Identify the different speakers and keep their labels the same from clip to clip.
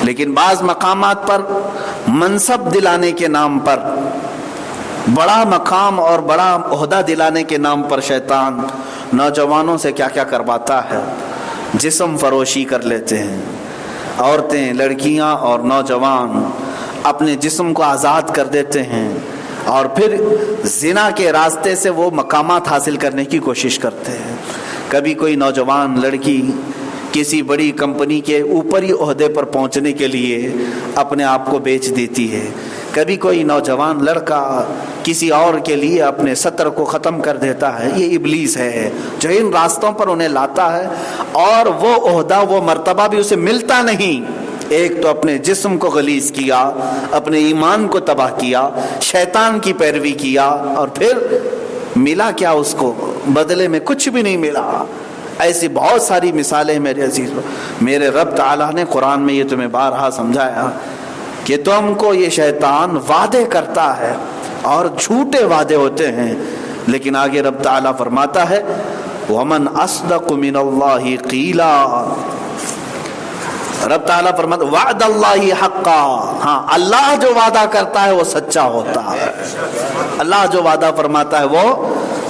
Speaker 1: لیکن بعض مقامات پر منصب دلانے کے نام پر، بڑا مقام اور بڑا عہدہ دلانے کے نام پر شیطان نوجوانوں سے کیا کیا کرواتا ہے۔ جسم فروشی کر لیتے ہیں، عورتیں، لڑکیاں اور نوجوان اپنے جسم کو آزاد کر دیتے ہیں، اور پھر زنا کے راستے سے وہ مقامات حاصل کرنے کی کوشش کرتے ہیں۔ کبھی کوئی نوجوان لڑکی کسی بڑی کمپنی کے اوپری عہدے پر پہنچنے کے لیے اپنے آپ کو بیچ دیتی ہے، کبھی کوئی نوجوان لڑکا کسی اور کے لیے اپنے سطر کو ختم کر دیتا ہے۔ یہ ابلیس ہے جو ان راستوں پر انہیں لاتا ہے، اور وہ عہدہ، وہ مرتبہ بھی اسے ملتا نہیں۔ ایک تو اپنے جسم کو غلیظ کیا، اپنے ایمان کو تباہ کیا، شیطان کی پیروی کیا، اور پھر ملا کیا اس کو؟ بدلے میں کچھ بھی نہیں ملا۔ ایسی بہت ساری مثالیں میرے عزیزو، میرے رب تعالیٰ نے قرآن میں یہ تمہیں بارہا سمجھایا کہ تم کو یہ شیطان وعدے کرتا ہے، اور جھوٹے وعدے ہوتے ہیں، لیکن آگے رب تعالیٰ فرماتا ہے وَمَنْ أَصْدَقُ مِنَ اللَّهِ قِيلًا۔ رب تعالیٰ فرماتا وعد اللہ حقا، ہاں اللہ جو وعدہ کرتا ہے وہ سچا ہوتا ہے، اللہ جو وعدہ فرماتا ہے وہ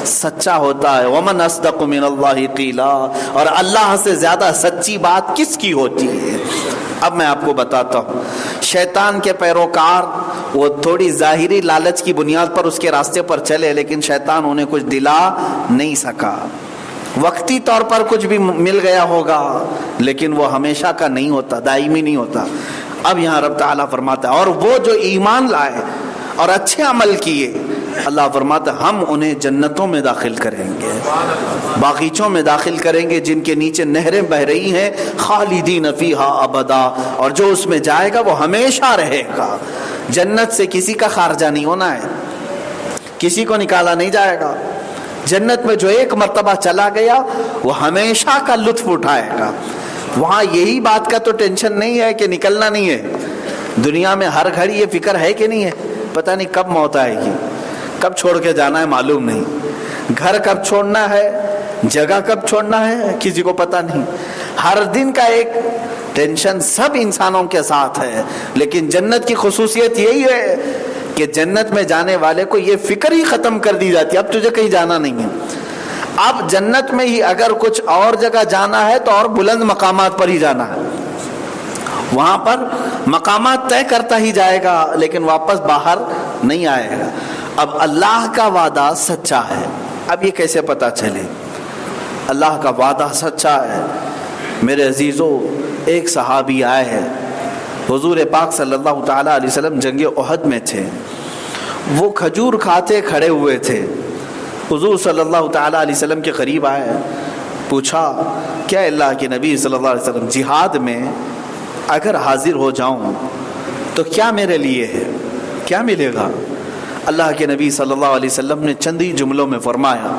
Speaker 1: سچا ہوتا ہے۔ وَمَنْ أَصْدَقُ مِنَ اللَّهِ قِيلًا، اور اللہ سے زیادہ سچی بات کس کی ہوتی ہے؟ اب میں آپ کو بتاتا ہوں، شیطان کے پیروکار وہ تھوڑی ظاہری لالچ کی بنیاد پر اس کے راستے پر چلے، لیکن شیطان انہیں کچھ دلا نہیں سکا۔ وقتی طور پر کچھ بھی مل گیا ہوگا، لیکن وہ ہمیشہ کا نہیں ہوتا، دائمی نہیں ہوتا۔ اب یہاں رب تعالیٰ فرماتا ہے اور وہ جو ایمان لائے اور اچھے عمل کیے، اللہ فرماتا ہے ہم انہیں جنتوں میں داخل کریں گے، باغیچوں میں داخل کریں گے جن کے نیچے نہریں بہ رہی ہیں، خالدین فیہا ابدا، اور جو اس میں جائے گا وہ ہمیشہ رہے گا۔ جنت سے کسی کا خارجہ نہیں ہونا ہے، کسی کو نکالا نہیں جائے گا۔ جنت میں جو ایک مرتبہ چلا گیا وہ ہمیشہ کا لطف اٹھائے گا۔ وہاں یہی بات کا تو ٹینشن نہیں ہے کہ نکلنا نہیں ہے۔ دنیا میں ہر گھڑی یہ فکر ہے کہ نہیں ہے، پتہ نہیں کب موت آئے گی، کب چھوڑ کے جانا ہے معلوم نہیں، گھر کب چھوڑنا ہے، جگہ کب چھوڑنا ہے، کسی کو پتہ نہیں۔ ہر دن کا ایک ٹینشن سب انسانوں کے ساتھ ہے، لیکن جنت کی خصوصیت یہی ہے کہ جنت میں جانے والے کو یہ فکر ہی ختم کر دی جاتی ہے، اب تجھے کہیں جانا نہیں ہے۔ اب جنت میں ہی اگر کچھ اور جگہ جانا ہے تو اور بلند مقامات پر ہی جانا ہے، وہاں پر مقامات طے کرتا ہی جائے گا، لیکن واپس باہر نہیں آئے گا۔ اب اللہ کا وعدہ سچا ہے، اب یہ کیسے پتا چلے؟ اللہ کا وعدہ سچا ہے۔ میرے عزیزو، ایک صحابی آئے ہیں، حضور پاک صلی اللہ تعالیٰ علیہ وسلم جنگ احد میں تھے، وہ کھجور کھاتے کھڑے ہوئے تھے، حضور صلی اللہ تعالیٰ علیہ وسلم کے قریب آئے، پوچھا کیا اللہ کے نبی صلی اللہ علیہ وسلم جہاد میں اگر حاضر ہو جاؤں تو کیا میرے لیے ہے، کیا ملے گا؟ اللہ کے نبی صلی اللہ علیہ وسلم نے چند ہی جملوں میں فرمایا،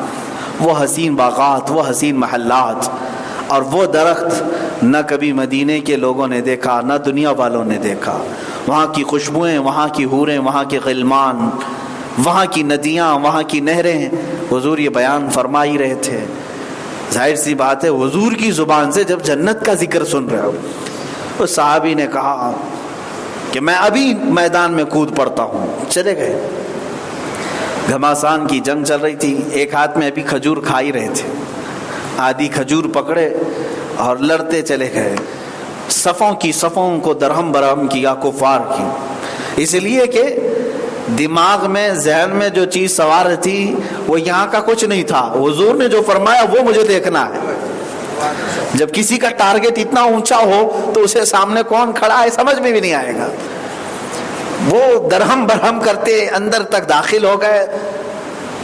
Speaker 1: وہ حسین باغات، وہ حسین محلات، اور وہ درخت نہ کبھی مدینے کے لوگوں نے دیکھا، نہ دنیا والوں نے دیکھا، وہاں کی خوشبوئیں، وہاں کی حوریں، وہاں کے غلمان، وہاں کی ندیاں، وہاں کی نہریں، حضور یہ بیان فرما ہی رہے تھے۔ ظاہر سی بات ہے حضور کی زبان سے جب جنت کا ذکر سن رہے ہو، اس صحابی نے کہا کہ میں ابھی میدان میں کود پڑتا ہوں۔ چلے گئے، گھماسان کی جنگ چل رہی تھی، ایک ہاتھ میں ابھی کھجور کھا ہی رہے تھے، آدھی کھجور پکڑے اور لڑتے چلے گئے، صفوں کی صفوں کو درہم برہم کیا کفار کی، اس لیے کہ دماغ میں، ذہن میں جو چیز سوار تھی وہ یہاں کا کچھ نہیں تھا، حضور نے جو فرمایا وہ مجھے دیکھنا ہے۔ جب کسی کا ٹارگٹ اتنا اونچا ہو تو اسے سامنے کون کھڑا ہے سمجھ میں بھی نہیں آئے گا۔ وہ درہم برہم کرتے اندر تک داخل ہو گئے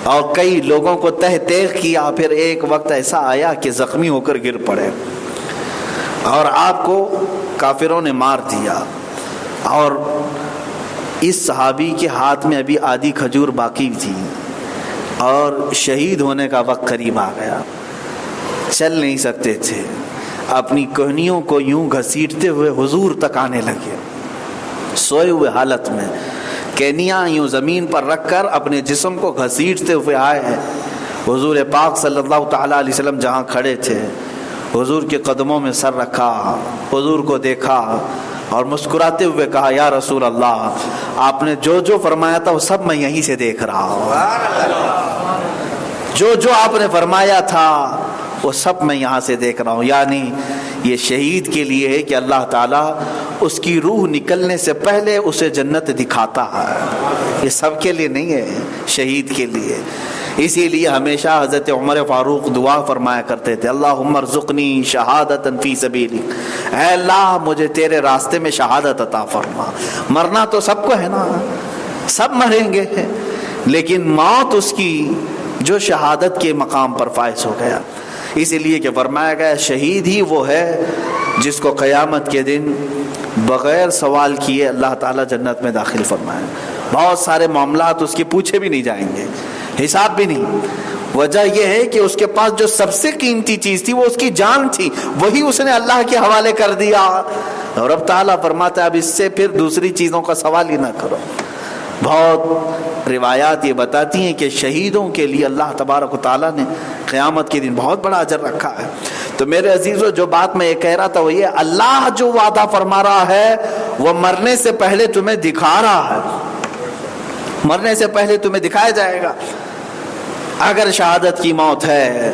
Speaker 1: اور کئی لوگوں کو تہ تیغ کیا، پھر ایک وقت ایسا آیا کہ زخمی ہو کر گر پڑے اور آپ کو کافروں نے مار دیا، اور اس صحابی کے ہاتھ میں ابھی آدھی کھجور باقی تھی اور شہید ہونے کا وقت قریب آ گیا، چل نہیں سکتے تھے، اپنی کوہنیوں کو یوں گھسیٹتے ہوئے حضور تک آنے لگے، سوئے ہوئے حالت میں کینیاں یوں زمین پر رکھ کر اپنے جسم کو گھسیٹتے ہوئے آئے ہیں۔ حضور پاک صلی اللہ تعالیٰ علیہ وسلم جہاں کھڑے تھے، حضور کے قدموں میں سر رکھا، حضور کو دیکھا، اور مسکراتے ہوئے کہا یا رسول اللہ آپ نے جو جو فرمایا تھا وہ سب میں یہیں سے دیکھ رہا ہوں، جو جو آپ نے فرمایا تھا وہ سب میں یہاں سے دیکھ رہا ہوں. یعنی یہ شہید کے لیے ہے کہ اللہ تعالیٰ اس کی روح نکلنے سے پہلے اسے جنت دکھاتا ہے، یہ سب کے لیے نہیں ہے، شہید کے لیے. اسی لیے ہمیشہ حضرت عمر فاروق دعا فرمایا کرتے تھے اللہم ارزقنی شہادتا فی سبیلک، اے اللہ مجھے تیرے راستے میں شہادت عطا فرما. مرنا تو سب کو ہے نا، سب مریں گے، لیکن موت اس کی جو شہادت کے مقام پر فائز ہو گیا. اسی لیے کہ فرمایا گیا شہید ہی وہ ہے جس کو قیامت کے دن بغیر سوال کیے اللہ تعالیٰ جنت میں داخل فرمائے. بہت سارے معاملات اس کے پوچھے بھی نہیں جائیں گے، حساب بھی نہیں. وجہ یہ ہے کہ اس کے پاس جو سب سے قیمتی چیز تھی وہ اس کی جان تھی، وہی اس نے اللہ کے حوالے کر دیا. اور رب تعالیٰ فرماتا ہے اب اس سے پھر دوسری چیزوں کا سوال ہی نہ کرو. بہت روایات یہ بتاتی ہیں کہ شہیدوں کے لیے اللہ تبارک و تعالیٰ نے قیامت کے دن بہت بڑا اجر رکھا ہے. تو میرے عزیزو جو بات میں یہ کہہ رہا تھا وہ یہ، اللہ جو وعدہ فرما رہا ہے وہ مرنے سے پہلے تمہیں دکھا رہا ہے، مرنے سے پہلے تمہیں دکھایا جائے گا. اگر شہادت کی موت ہے